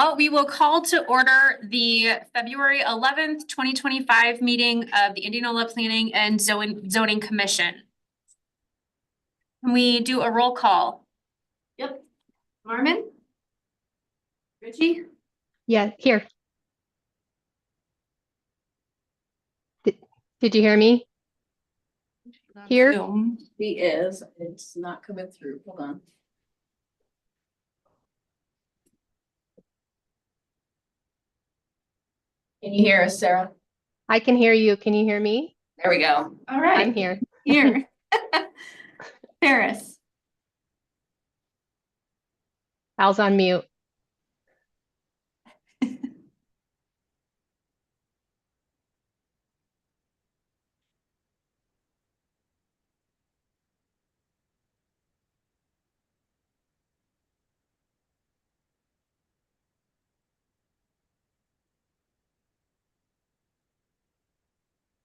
Oh, we will call to order the February 11th, 2025 meeting of the Indianola Planning and Zoning Commission. Can we do a roll call? Yep. Marmon? Richie? Yeah, here. Did you hear me? Here? He is. It's not coming through. Hold on. Can you hear us, Sarah? I can hear you. Can you hear me? There we go. All right. I'm here. Here. Paris. Al's on mute.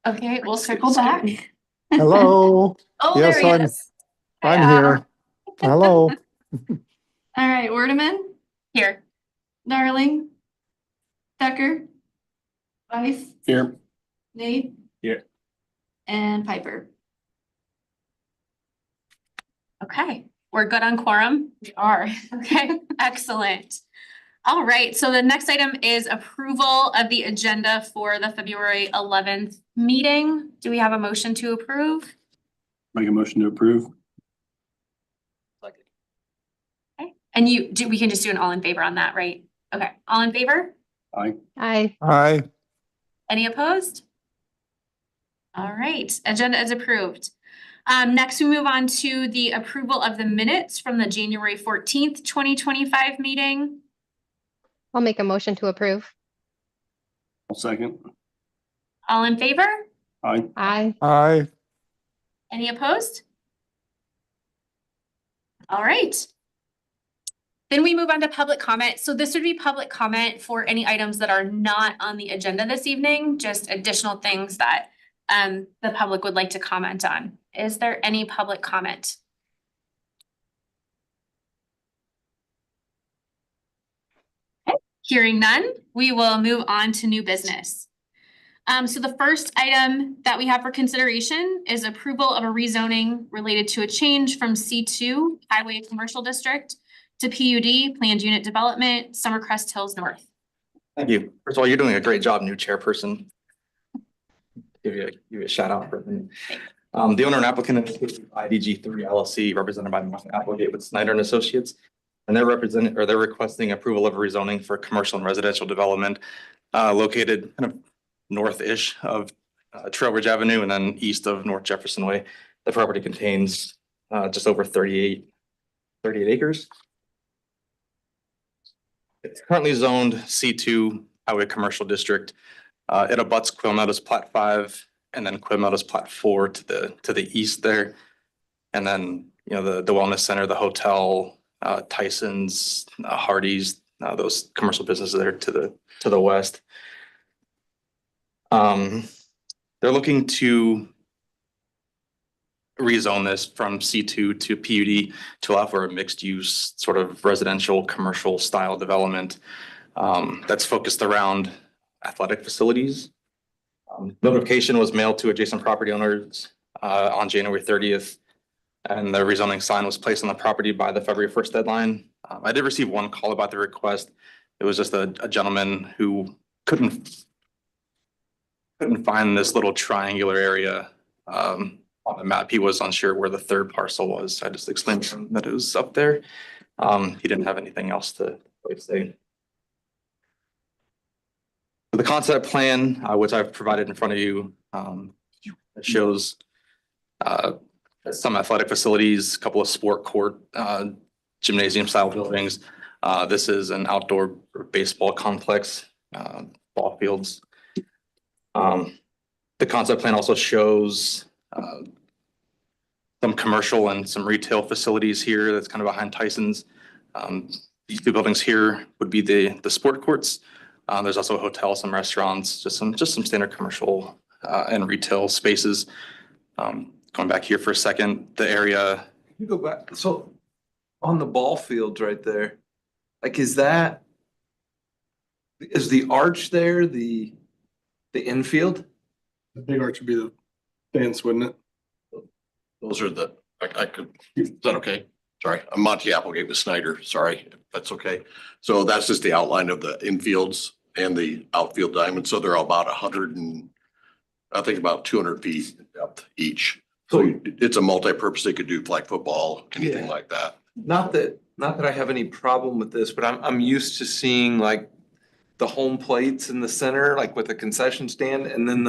Okay, we'll circle back. Hello. Oh, Yes, there he is. I'm here. Hello. All right, Werdeman, Here. Darling, Tucker, Weiss, Here. Nate, Here. and Piper. Okay, we're good on quorum. We are. Okay, excellent. All right, so the next item is approval of the agenda for the February 11th meeting. Do we have a motion to approve? Make a motion to approve. Okay, and we can just do an all in favor on that, right? Okay, all in favor? Aye. Aye. Aye. Any opposed? All right, agenda is approved. Next we move on to the approval of the minutes from the January 14th, 2025 meeting. I'll make a motion to approve. I'll second. All in favor? Aye. Aye. Aye. Any opposed? All right. Then we move on to public comment. So this would be public comment for any items that are not on the agenda this evening, just additional things that the public would like to comment on. Is there any public comment? Okay. Hearing none, we will move on to new business. So the first item that we have for consideration is approval of a rezoning related to a change from C2 Highway Commercial District to PUD Planned Unit Development, Summercrest Hills North. Thank you. First of all, you're doing a great job, new chairperson. Give you a shout out for me. The owner and applicant is IDG3 LLC, represented by Applegate with Snyder and Associates. And they're requesting approval of rezoning for commercial and residential development located kind of north-ish of Trailbridge Avenue and then east of North Jefferson Way. The property contains just over 38 acres. It's currently zoned C2 Highway Commercial District. It abuts Quill Meadows Plat 5 and then Quill Meadows Plat 4 to the east there. And then, you know, the wellness center, the hotel, Tyson's, Hardee's, those commercial businesses there to the west. They're looking to rezone this from C2 to PUD to allow for a mixed use sort of residential commercial style development that's focused around athletic facilities. Notification was mailed to adjacent property owners on January 30th, and the rezoning sign was placed on the property by the February 1st deadline. I did receive one call about the request. It was just a gentleman who couldn't find this little triangular area on the map. He was unsure where the third parcel was. I just explained to him that it was up there. He didn't have anything else to say. The concept plan, which I've provided in front of you, it shows some athletic facilities, a couple of sport court, gymnasium style buildings. This is an outdoor baseball complex, ball fields. The concept plan also shows some commercial and some retail facilities here that's kind of behind Tyson's. These two buildings here would be the sport courts. There's also a hotel, some restaurants, just some standard commercial and retail spaces. Going back here for a second, the area. You go back. So on the ball fields right there, like, is that Is the arch there, the infield? The big arch would be the fence, wouldn't it? Those are I could, is that okay? Sorry, I'm Monty Applegate with Snyder. Sorry, if that's okay. So that's just the outline of the infields and the outfield diamond. So they're about 100 and I think about 200 feet in depth each. So it's a multi-purpose. They could do flag football, anything Yeah. like that. Not that I have any problem with this, but I'm used to seeing like the home plates in the center, like with a concession stand, and then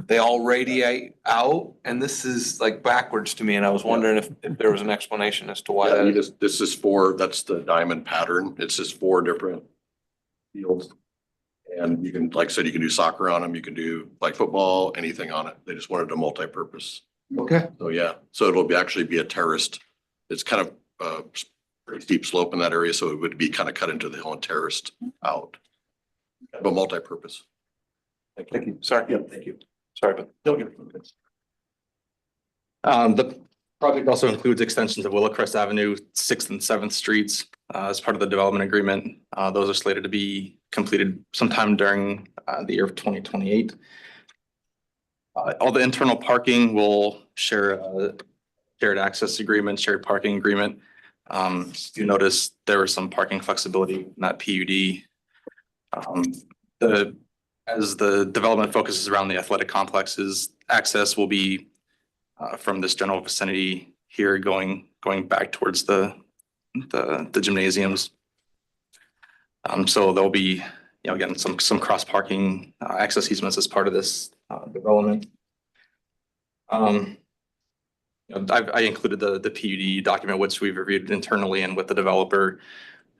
they all radiate out, and this is like backwards to me, and I was wondering if there was an explanation as to why Yeah, that. this is that's the diamond pattern. It's just 4 different fields. And you can, like I said, you can do soccer on them. You can do like football, anything on it. They just wanted a multi-purpose. Okay. So, yeah, so it'll actually be a terraced. It's kind of pretty steep slope in that area, so it would be kind of cut into the hill and terraced out. But multi-purpose. Thank you. Sorry. Yeah, thank you. Sorry, but The project also includes extensions of Willowcrest Avenue, 6th and 7th Streets, as part of the development agreement. Those are slated to be completed sometime during, the year of 2028. All the internal parking will share a shared access agreement, shared parking agreement. You notice there was some parking flexibility in that PUD. As the development focuses around the athletic complexes, access will be from this general vicinity here going back towards the gymnasiums. So there'll be, again, some cross parking access easements as part of this development. I included the PUD document, which we've reviewed internally and with the developer,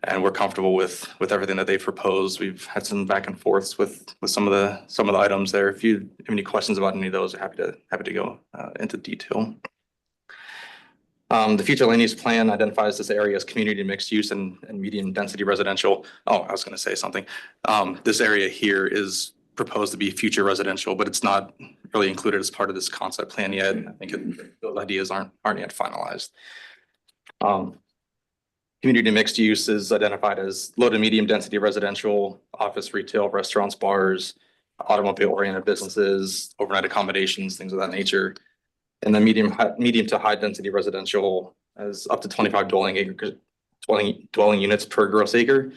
and we're comfortable with everything that they've proposed. We've had some back and forths with some of the items there. If you have any questions about any of those, I'm happy to go into detail. The future land use plan identifies this area as community mixed use and medium density residential. Oh, I was going to say something. This area here is proposed to be future residential, but it's not really included as part of this concept plan yet. I think those ideas aren't yet finalized. Community mixed use is identified as low to medium density residential, office, retail, restaurants, bars, automobile oriented businesses, overnight accommodations, things of that nature. And then medium to high density residential as up to 25 dwelling units per gross acre.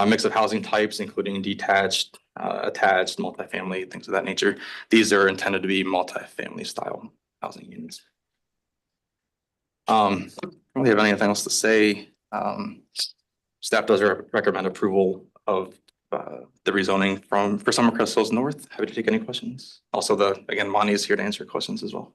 Mix of housing types, including detached, attached, multifamily, things of that nature. These are intended to be multifamily style housing units. I don't really have anything else to say. Staff does recommend approval of the rezoning for Summercrest Hills North. Happy to take any questions. Also, again, Monty is here to answer questions as well.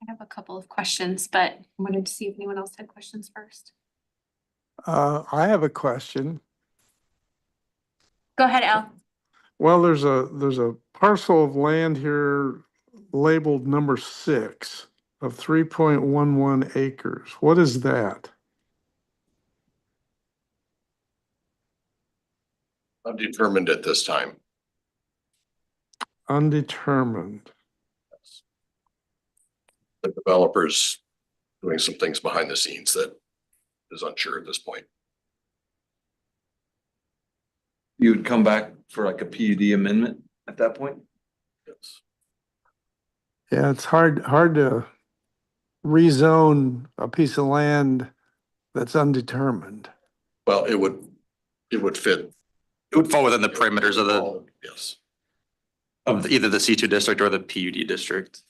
I have a couple of questions, but I wanted to see if anyone else had questions first. I have a question. Go ahead, Al. Well, there's a parcel of land here labeled number 6 of 3.11 acres. What is that? Undetermined at this time. Undetermined. The developer's doing some things behind the scenes that is unsure at this point. you would come back for like a PUD amendment at that point? Yes. Yeah, it's hard to rezone a piece of land that's undetermined. Well, it would fit. It would fall within the perimeters of Yes. either the C2 district or the PUD district.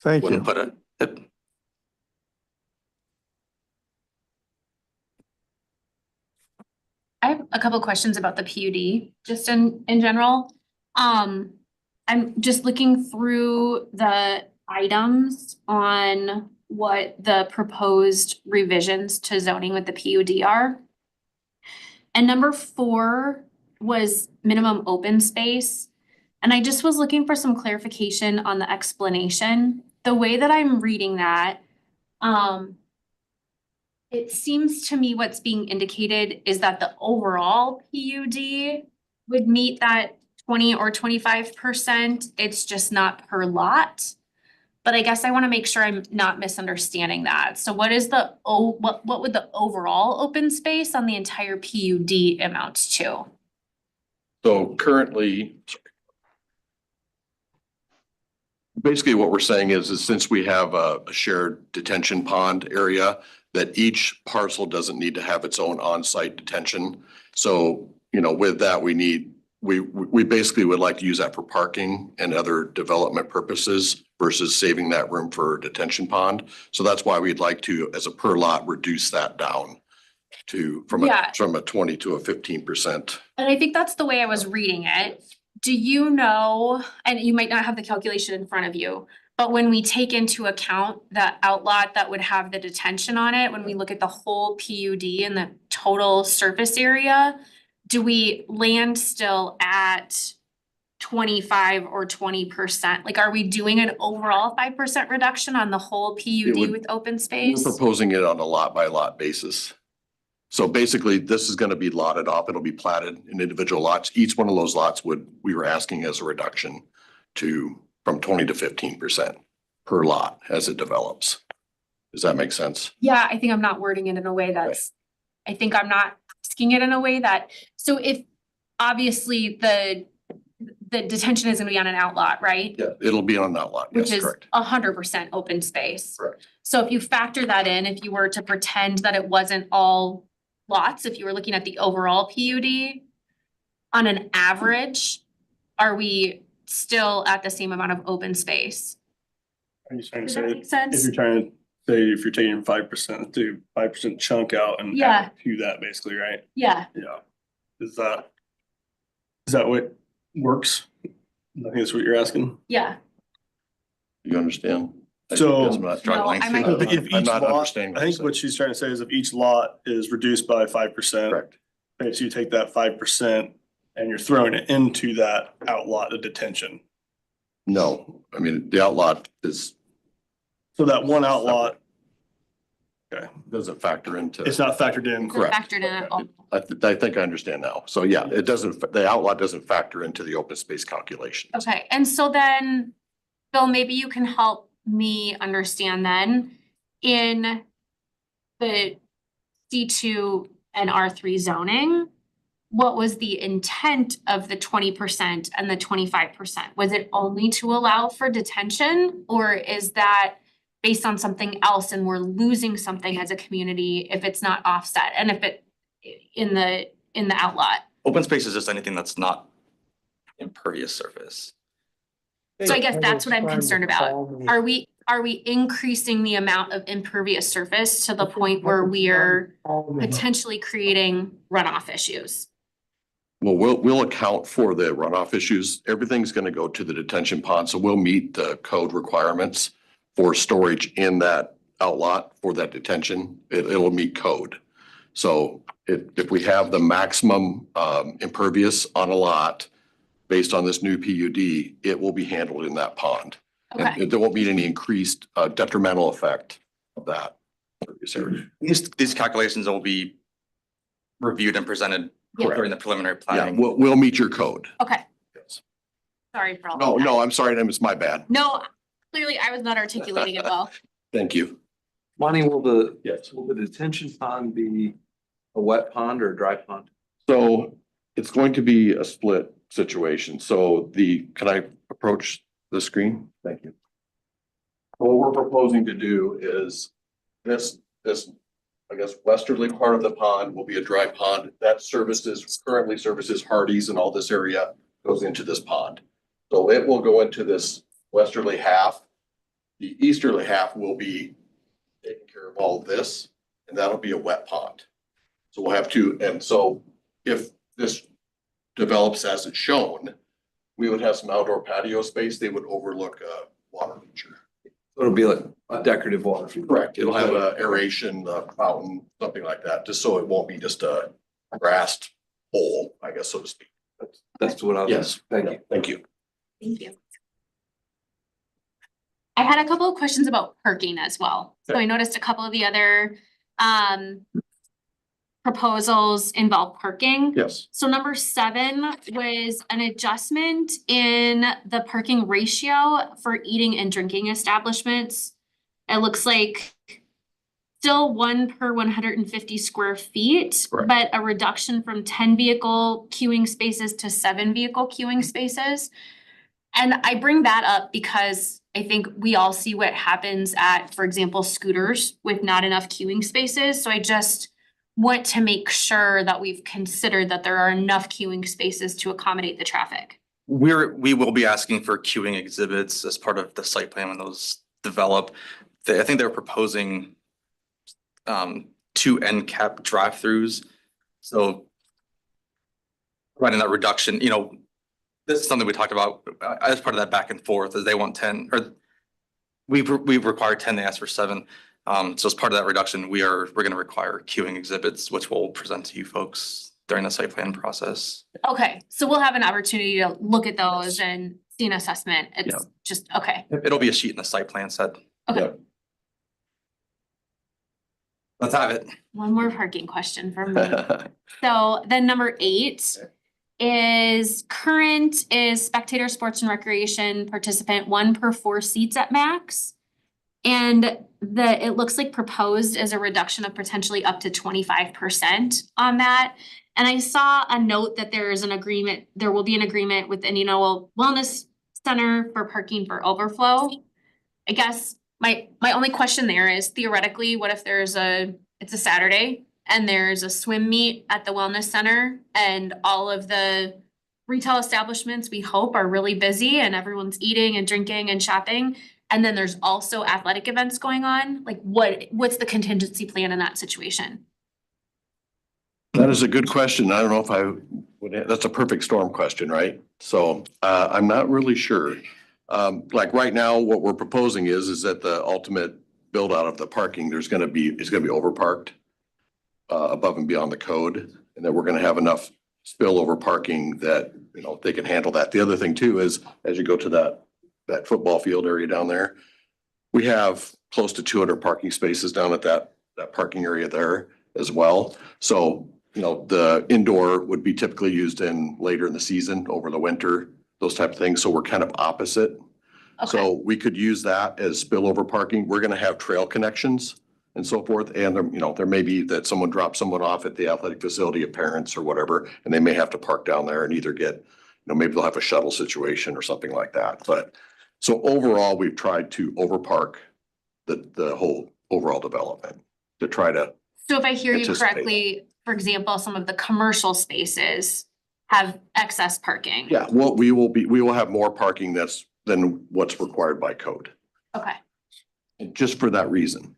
Thank Wouldn't you. put it. I have a couple questions about the PUD, just in general. I'm just looking through the items on what the proposed revisions to zoning with the PUD are. And number 4 was minimum open space. And I just was looking for some clarification on the explanation. The way that I'm reading that, it seems to me what's being indicated is that the overall PUD would meet that 20 or 25%. It's just not per lot. But I guess I wanna make sure I'm not misunderstanding that. So what is what would the overall open space on the entire PUD amount to? So currently, basically what we're saying is since we have a shared detention pond area, that each parcel doesn't need to have its own on-site detention. So, with that, we basically would like to use that for parking and other development purposes versus saving that room for a detention pond. So that's why we'd like to, as a per lot, reduce that down from Yeah. a 20 to a 15%. And I think that's the way I was reading it. Do you know, and you might not have the calculation in front of you, but when we take into account the outlot that would have the detention on it, when we look at the whole PUD and the total surface area, do we land still at 25 or 20%? Like, are we doing an overall 5% reduction on the whole PUD would- with open We're space? proposing it on a lot by lot basis. So basically, this is gonna be lotted off. It'll be platted in individual lots. Each one of those lots we were asking as a reduction from 20 to 15% per lot as it develops. Does that make sense? Yeah, I think I'm not wording it in a way I think I'm not asking it in a way so if obviously the detention is gonna be on an outlot, right? Yeah, it'll be on that lot. Which Yes, is correct. 100% open space. Correct. So if you factor that in, if you were to pretend that it wasn't all lots, if you were looking at the overall PUD, on an average, are we still at the same amount of open space? Are you trying to Does say, that make if sense? you're trying to say, if you're taking 5%, do 5% chunk out and Yeah. add to that basically, right? Yeah, Yeah. Is that what works? I think that's what you're asking. yeah. You understand? So- I'm not struggling. No, I might- If I'm each not lot, understanding. I think what she's trying to say is if each lot is reduced by 5%. Correct. Okay, so you take that 5% and you're throwing it into that outlot of detention. No, I mean, the outlot So that one outlot, doesn't factor into. it's not factored in. Correct. Factored in at all. I think I understand now. So yeah, the outlot doesn't factor into the open space calculation. Okay, and so then, Bill, maybe you can help me understand then, in the C2 and R3 zoning, what was the intent of the 20% and the 25%? Was it only to allow for detention, or is that based on something else and we're losing something as a community if it's not offset and if it in the outlot? Open space is just anything that's not impervious surface. So I guess that's what I'm concerned about. Are we increasing the amount of impervious surface to the point where we're potentially creating runoff issues? Well, we'll account for the runoff issues. Everything's gonna go to the detention pond, so we'll meet the code requirements for storage in that outlot for that detention. It'll meet code. So if we have the maximum impervious on a lot based on this new PUD, it will be handled in that pond. Okay, And there won't be any increased detrimental effect of that. These calculations will be reviewed and presented Yeah. during the preliminary Yeah, planning. we'll meet your code. okay. Yes. Sorry for all of that. No, I'm sorry, it's my bad. No, clearly I was not articulating it well. Thank you. Monty, will Yes. the detention pond be a wet pond or a dry pond? So it's going to be a split situation. So can I approach the screen? Thank you. What we're proposing to do is this, I guess, westerly part of the pond will be a dry pond that currently services Hardee's and all this area goes into this pond. So it will go into this westerly half. The easterly half will be taking care of all this, and that'll be a wet pond. So we'll have two, and so if this develops as it's shown, we would have some outdoor patio space. They would overlook a water feature. It'll be like a decorative water feature. Correct. It'll have a aeration, a fountain, something like that, just so it won't be just a grassed hole, I guess, so to speak. That's what I was. Yes. Thank you. Thank you. Thank you. I had a couple of questions about parking as well. So I noticed a couple of the other proposals involve parking. Yes. So number 7 was an adjustment in the parking ratio for eating and drinking establishments. It looks like still 1 per 150 square feet, Correct. but a reduction from 10 vehicle queuing spaces to 7 vehicle queuing spaces. And I bring that up because I think we all see what happens at, for example, scooters with not enough queuing spaces. So I just want to make sure that we've considered that there are enough queuing spaces to accommodate the traffic. We will be asking for queuing exhibits as part of the site plan when those develop. I think they're proposing 2 end cap drive-throughs. So providing that reduction, this is something we talked about as part of that back and forth, is they want 10, or we've required 10, they asked for 7. So as part of that reduction, we're gonna require queuing exhibits, which we'll present to you folks during the site plan process. Okay, so we'll have an opportunity to look at those and see an assessment. Yeah. It's just, okay, It'll be a sheet in the site plan set. okay. Let's have it. One more parking question for me. So then number 8 is spectator sports and recreation participant 1 per 4 seats at max. And it looks like proposed is a reduction of potentially up to 25% on that. And I saw a note that there will be an agreement with Indianola Wellness Center for parking for overflow. I guess my only question there is theoretically, what if it's a Saturday and there's a swim meet at the wellness center and all of the retail establishments we hope are really busy and everyone's eating and drinking and shopping. And then there's also athletic events going on. Like what's the contingency plan in that situation? That is a good question. I don't know if that's a perfect storm question, right? So I'm not really sure. Like right now, what we're proposing is that the ultimate build out of the parking, is gonna be overparked above and beyond the code, and that we're gonna have enough spillover parking that, they can handle that. The other thing too is, as you go to that football field area down there, we have close to 200 parking spaces down at that parking area there as well. So, the indoor would be typically used later in the season, over the winter, those type of things. So we're kind of opposite. Okay, So we could use that as spillover parking. We're gonna have trail connections and so forth. And there may be that someone drops someone off at the athletic facility, a parents or whatever, and they may have to park down there and either get, maybe they'll have a shuttle situation or something like that. But so overall, we've tried to overpark the whole overall development to try to. so if I hear you anticipate. correctly, for example, some of the commercial spaces have excess parking. Yeah, we will have more parking than what's required by code, Okay, and just for that reason.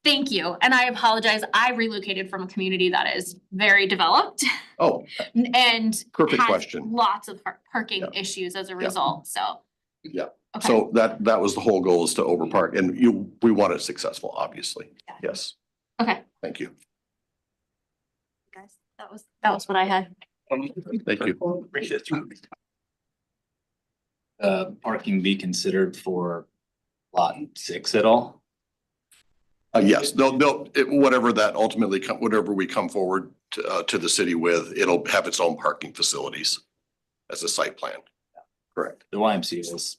thank you. And I apologize. I relocated from a community that is very developed Oh, and perfect has question. lots of parking Yeah. issues as a result, so. Yeah. Okay. So that was the whole goal, is to overpark, and we want it successful, obviously. Yeah. Yes, Okay, thank you. guys, that was what I had. Thank you. Appreciate you. Parking be considered for lot 6 at all? Yes, whatever that ultimately whatever we come forward to the city with, it'll have its own parking facilities as a site plan. Correct. The YMCA was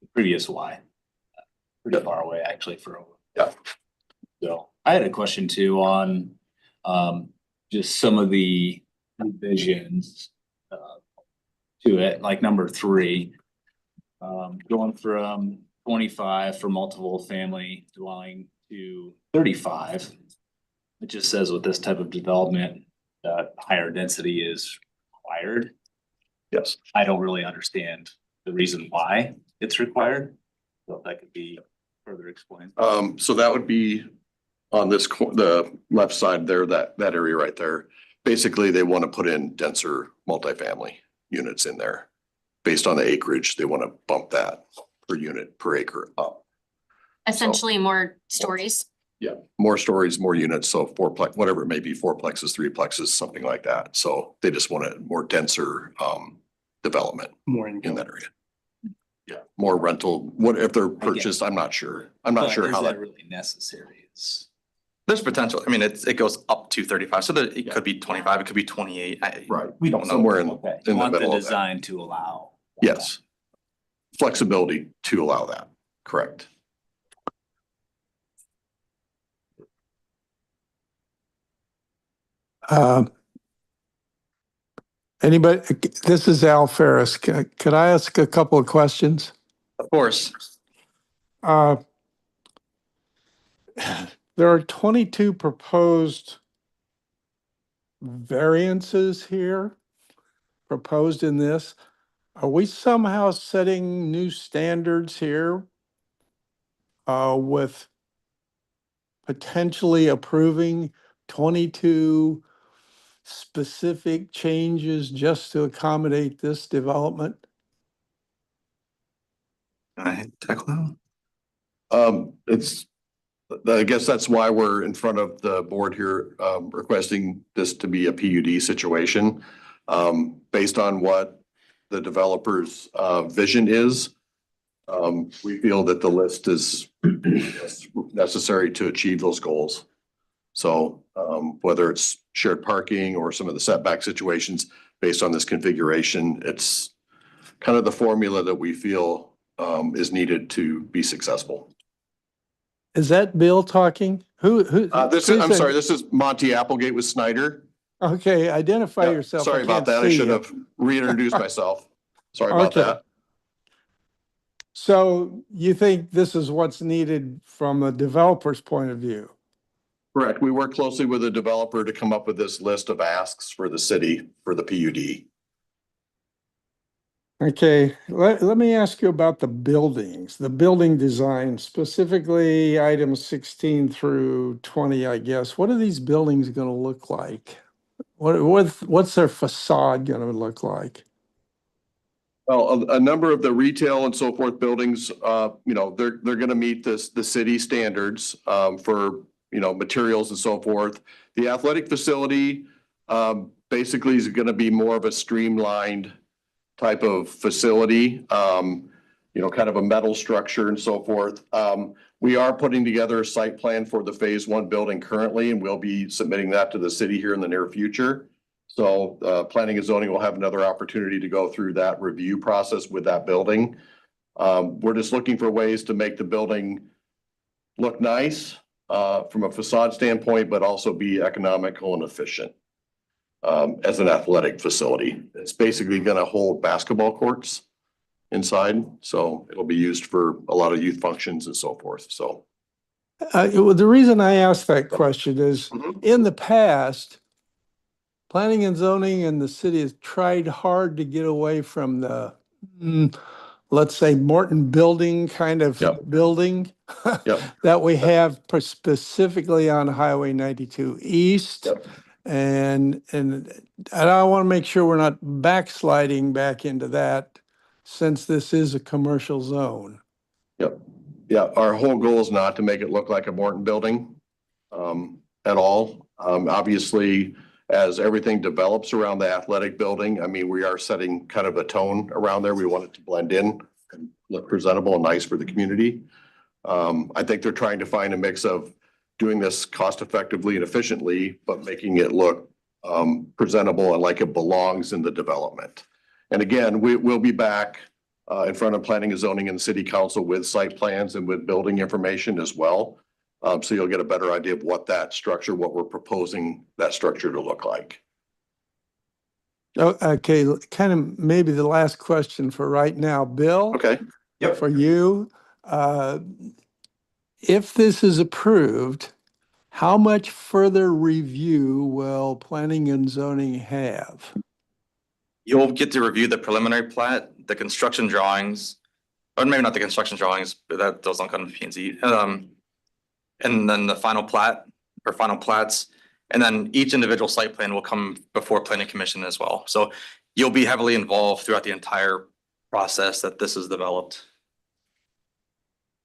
the previous Y. Pretty far away actually for. Yeah. So I had a question too on just some of the revisions to it, like number 3. Going from 25 for multiple family dwelling to 35. It just says with this type of development, higher density is required. Yes. I don't really understand the reason why it's required. So if that could be further explained. So that would be on the left side there, that area right there. Basically, they want to put in denser multifamily units in there. Based on the acreage, they want to bump that per unit per acre up. Essentially more stories. Yeah, more stories, more units, so fourplex, whatever it may be, fourplexes, threeplexes, something like that. So they just want a more denser development More in that area. Yeah, more rental, what if they're purchased, I'm not sure. I'm not But sure is how that, really necessary is. There's potential. I mean, it goes up to 35, so that it could be 25, it could be 28. Right. We don't know. Somewhere in Okay, the you want the middle of that. design to allow. Yes. Flexibility to allow that, correct. Anybody, this is Al Ferris. Could I ask a couple of questions? Of course. Uh, There are 22 proposed variances here, proposed in this. Are we somehow setting new standards here with potentially approving 22 specific changes just to accommodate this development? Can I tackle that? I guess that's why we're in front of the board here, requesting this to be a PUD situation. Based on what the developer's, vision is. We feel that the list is necessary to achieve those goals. So, whether it's shared parking or some of the setback situations based on this configuration, it's kind of the formula that we feel, is needed to be successful. Is that Bill talking? Who? I'm sorry, this is Monty Applegate with Snyder. Okay, identify Yeah, yourself. sorry about can't that. I see should you. have reintroduced myself. Sorry about Okay. that. So you think this is what's needed from a developer's point of view? Correct. We work closely with the developer to come up with this list of asks for the city for the PUD. Okay, let me ask you about the buildings, the building design, specifically items 16 through 20, I guess. What are these buildings going to look like? What's their facade going to look like? Well, a number of the retail and so forth buildings, they're gonna meet the city standards, for, materials and so forth. The athletic facility, basically is gonna be more of a streamlined type of facility, kind of a metal structure and so forth. We are putting together a site plan for the phase 1 building currently, and we'll be submitting that to the city here in the near future. So, planning and zoning will have another opportunity to go through that review process with that building. We're just looking for ways to make the building look nice, from a facade standpoint, but also be economical and efficient. As an athletic facility, it's basically gonna hold basketball courts inside, so it'll be used for a lot of youth functions and so forth, so. Well, the reason I asked that question is Mhm. in the past, planning and zoning and the city has tried hard to get away from the, let's say Morton building kind of Yep. building Yep. that we have specifically on Highway 92 East. Yep. And I want to make sure we're not backsliding back into that since this is a commercial zone. Yep. Yeah, our whole goal is not to make it look like a Morton building, at all. Obviously, as everything develops around the athletic building, I mean, we are setting kind of a tone around there. We want it to blend in and look presentable and nice for the community. I think they're trying to find a mix of doing this cost effectively and efficiently, but making it look, presentable and like it belongs in the development. And again, we'll be back, in front of planning and zoning and city council with site plans and with building information as well. So you'll get a better idea of what what we're proposing that structure to look like. Oh, okay, kind of maybe the last question for right now, Bill. Okay. Yep. For you, if this is approved, how much further review will planning and zoning have? You'll get to review the preliminary plat, the construction drawings, or maybe not the construction drawings, but those don't come to P and Z. And then the final plat or final plats, and then each individual site plan will come before planning commission as well. So you'll be heavily involved throughout the entire process that this is developed.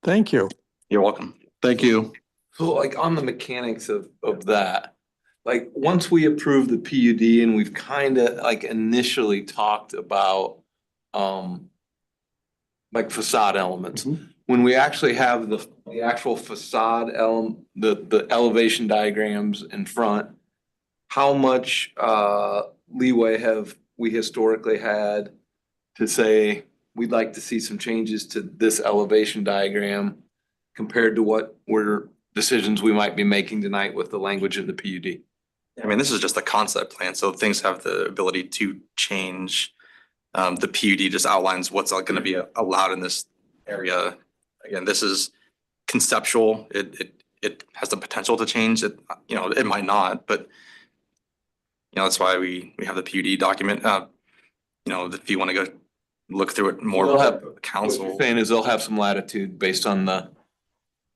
Thank you. You're welcome. Thank you. So like on the mechanics of that, like once we approve the PUD and we've kind of like initially talked about like facade elements, when we actually have the actual facade the elevation diagrams in front, how much leeway have we historically had to say, we'd like to see some changes to this elevation diagram compared to what were decisions we might be making tonight with the language in the PUD? I mean, this is just a concept plan, so things have the ability to change. The PUD just outlines what's gonna be allowed in this area. Again, this is conceptual. It has the potential to change. It, you know, it might not, but you know, that's why we have the PUD document. You know, if you wanna go look through it more They'll have- with What council. you're saying is they'll have some latitude based on the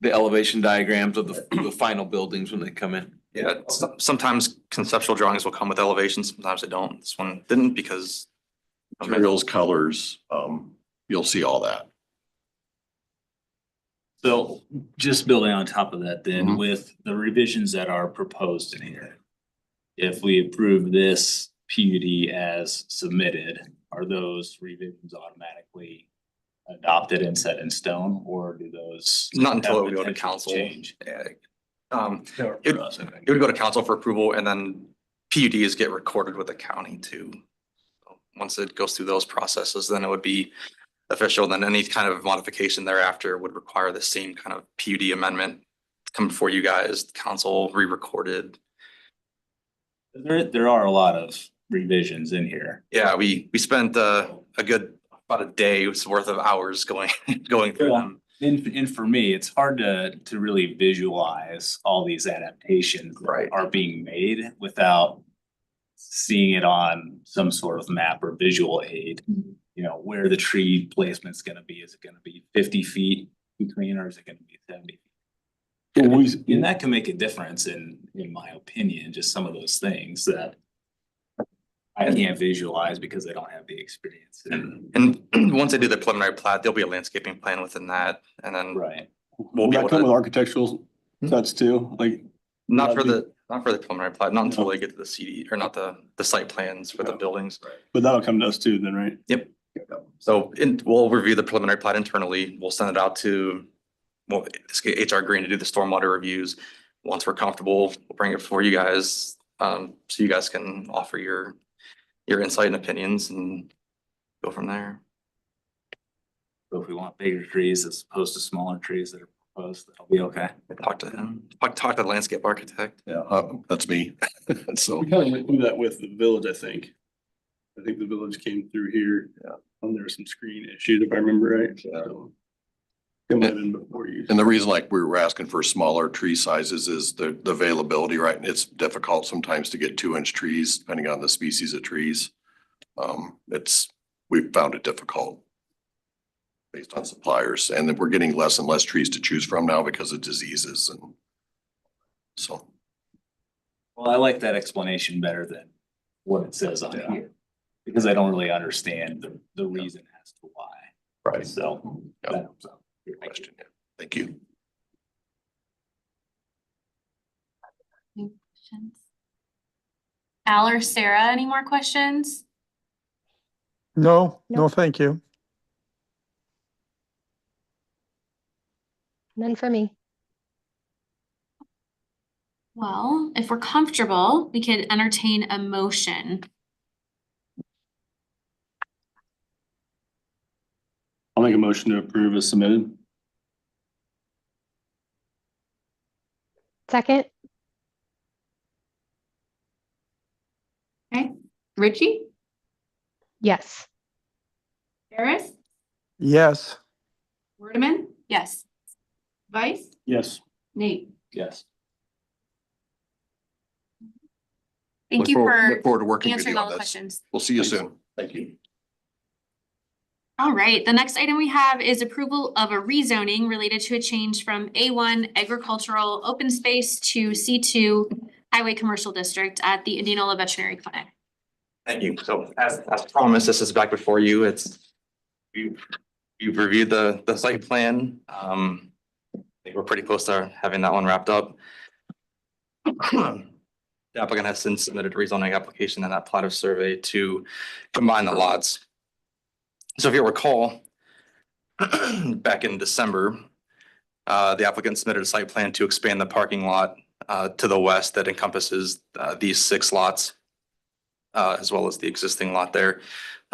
elevation diagrams of the final buildings when they come in. Yeah, sometimes conceptual drawings will come with elevations, sometimes they don't. This one didn't because. Materials, colors, you'll see all that. So just building on top of that, then Mhm. with the revisions that are proposed in here. If we approve this PUD as submitted, are those revisions automatically adopted and set in stone, or do those? Not until have it would go to potential council. Change. Yeah. For It us, okay. it would go to council for approval and then PUDs get recorded with the county too. So once it goes through those processes, then it would be official. Then any kind of modification thereafter would require the same kind of PUD amendment. Come before you guys, council re-recorded. There are a lot of revisions in here. Yeah, we spent a good about a day's worth of hours going through them. And for me, it's hard to really visualize all these adaptations that Right. are being made without seeing it on some sort of map or visual aid. You know, where the tree placement's gonna be. Is it gonna be 50 feet between, or is it gonna be 70? And that can make a difference in my opinion, just some of those things that I can't visualize because I don't have the experience. And once they do the preliminary plat, there'll be a landscaping plan within that, and then Right. we'll Will be that able come with to, architectural sets too? Like, not for that'd the preliminary plat, not until they get to the CD, or not the site plans for the Yeah. buildings. but that'll come to us too then, right? Yep. So we'll review the preliminary plat internally. We'll send it out to, well, let's get HR Green to do the stormwater reviews. Once we're comfortable, we'll bring it before you guys, so you guys can offer your insight and opinions and go from there. So if we want bigger trees as opposed to smaller trees that are proposed, that'll be okay. Talk to him, talk to the landscape architect. Yeah, that's me. So, We kind of went through that with the village, I think. I think the village came through here. Yeah. And there were some screen issues, if I remember right. Yeah. So, it might have been before you. and the reason like we were asking for smaller tree sizes is the availability, right? It's difficult sometimes to get 2-inch trees depending on the species of trees. We've found it difficult based on suppliers, and then we're getting less and less trees to choose from now because of diseases and so. Well, I like that explanation better than what it says on here. Because I don't really understand the reason as to why. Right. So. Yep. that helps out. Good question. Yeah. Thank you. Any questions? Al or Sarah, any more questions? No, No. no, thank you. None for me. Well, if we're comfortable, we could entertain a motion. I'll make a motion to approve as submitted. Second, Okay, Richie, yes. Harris, Yes, Wordeman, yes. Vice, Yes. Nate. Yes. Thank Look you forward for to working with answering you all on the this. questions. We'll see you soon. Thank you. All right, the next item we have is approval of a rezoning related to a change from A1 agricultural open space to C2 highway commercial district at the Indianola Veterinary Clinic. Thank you. So as promised, this is back before you. You've reviewed the site plan. I think we're pretty close to having that one wrapped up. The applicant has since submitted a rezoning application and that plat of survey to combine the lots. So if you recall, back in December, the applicant submitted a site plan to expand the parking lot to the west that encompasses these 6 lots, as well as the existing lot there.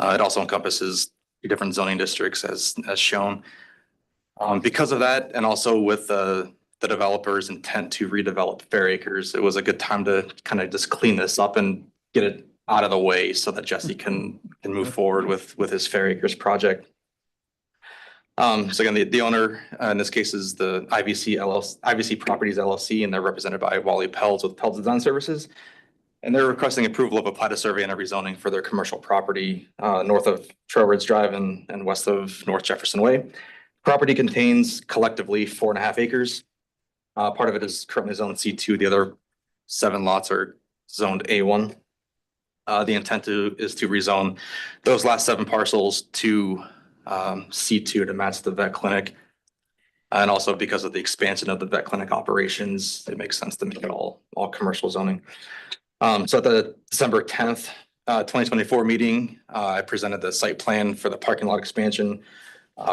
It also encompasses 2 different zoning districts as shown. Because of that, and also with the developer's intent to redevelop Fair Acres, it was a good time to kind of just clean this up and get it out of the way so that Jesse can move forward with his Fair Acres project. So again, the owner in this case is the IVC Properties LLC, and they're represented by Wally Pelz with Pelz Design Services. And they're requesting approval of a plat of survey and a rezoning for their commercial property north of Trail Ridge Drive and west of North Jefferson Way. Property contains collectively 4.5 acres. Part of it is currently zoned C2. The other 7 lots are zoned A1. The intent is to rezone those last 7 parcels to C2 to match the vet clinic. And also because of the expansion of the vet clinic operations, it makes sense to make it all commercial zoning. So at the December 10th, 2024 meeting, I presented the site plan for the parking lot expansion,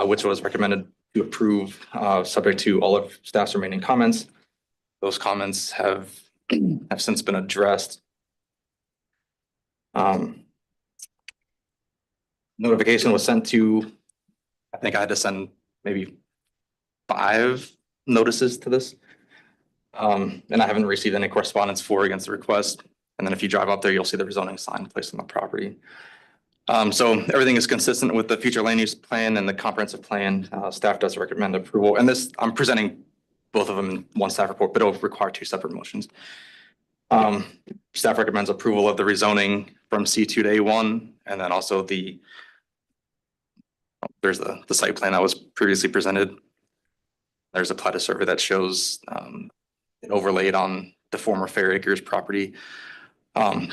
which was recommended to approve, subject to all of staff's remaining comments. Those comments have since been addressed. Notification was sent to, I think I had to send maybe 5 notices to this. And I haven't received any correspondence against the request. And then if you drive up there, you'll see the rezoning sign placed on the property. So everything is consistent with the future land use plan and the comprehensive plan. Staff does recommend approval. And this, I'm presenting both of them in one staff report, but it'll require 2 separate motions. Staff recommends approval of the rezoning from C2 to A1, and then also there's the site plan that was previously presented. There's a plat of survey that shows it overlaid on the former Fair Acres property.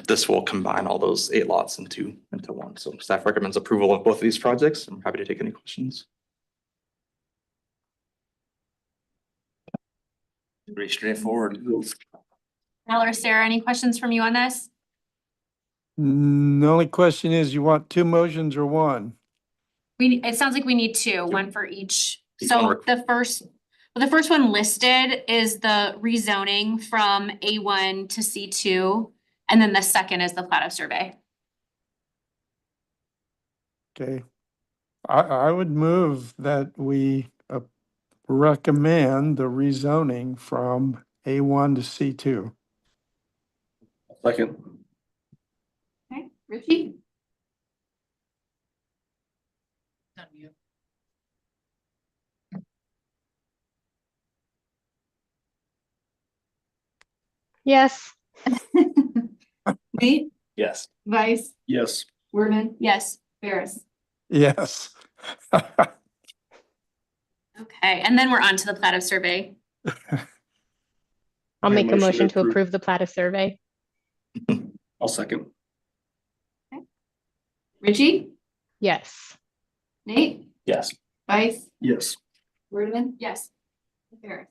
This will combine all those 8 lots into one. So staff recommends approval of both of these projects. I'm happy to take any questions. Pretty straightforward. Al or Sarah, any questions from you on this? The only question is, you want 2 motions or 1? It sounds like we need 2, one for each. One So the first one listed is the rezoning from A1 to C2. And then the second is the plat of survey. Okay. I would move that we recommend the rezoning from A1 to C2. Second. Okay, Richie? On you. Yes. Nate, Yes. Vice, Yes. Wordman, Yes. Ferris. Yes. Okay, and then we're on to the plat of survey. I'll Make make a a motion motion to to approve. approve the plat of survey. I'll second. Richie, Yes. Nate, Yes. Vice, Yes. Wordman, Yes. Ferris.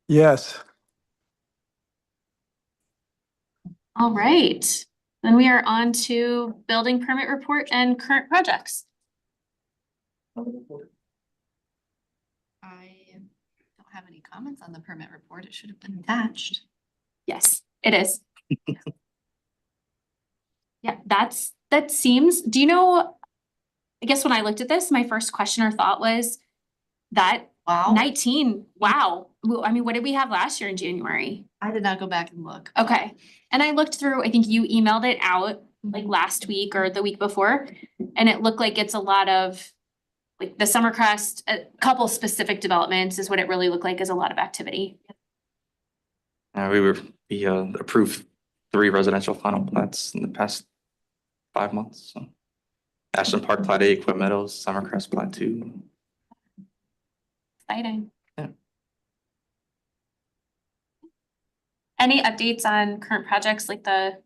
Yes. All right, then we are on to building permit report and current projects. I don't have any comments on the permit report. It should have been attached. Yes, it is. Yeah, that seems, do you know, I guess when I looked at this, my first question or thought was that Wow. 19, wow. Well, I mean, what did we have last year in January? I did not go back and look. Okay, and I looked through, I think you emailed it out like last week or the week before, and it looked like it's a lot of like the Summercrest, a couple specific developments is what it really looked like, is a lot of activity. We approved 3 residential final plats in the past 5 months. So Ashland Park Plat A, Quit Meadows, Summercrest Plat 2. Exciting. Yeah. Any updates on current projects like the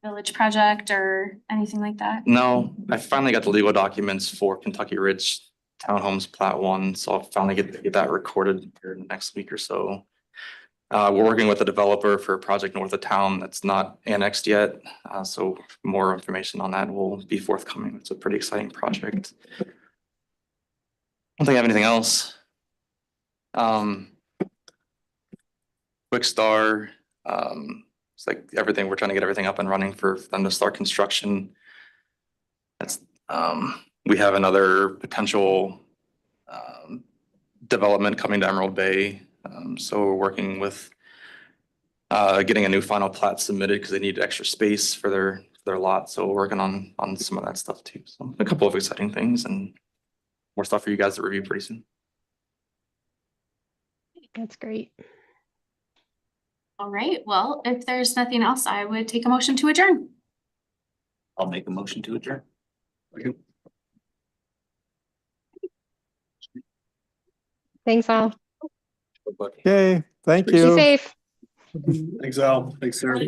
village project or anything like that? No, I finally got the legal documents for Kentucky Ridge Townhomes Plat 1, so I'll finally get that recorded here next week or so. We're working with a developer for a project north of town that's not annexed yet, so more information on that will be forthcoming. It's a pretty exciting project. don't think I have anything else. Quick Star, it's like everything, we're trying to get everything up and running for them to start construction. That's, we have another potential development coming to Emerald Bay. So we're working with getting a new final plat submitted because they need extra space for their lot. So we're working on some of that stuff too. So a couple of exciting things and more stuff for you guys to review pretty soon. That's great. All right, well, if there's nothing else, I would take a motion to adjourn. I'll make a motion to adjourn. Thanks all. Okay, thank Be you. safe. Thanks, Al. Thanks, Sarah.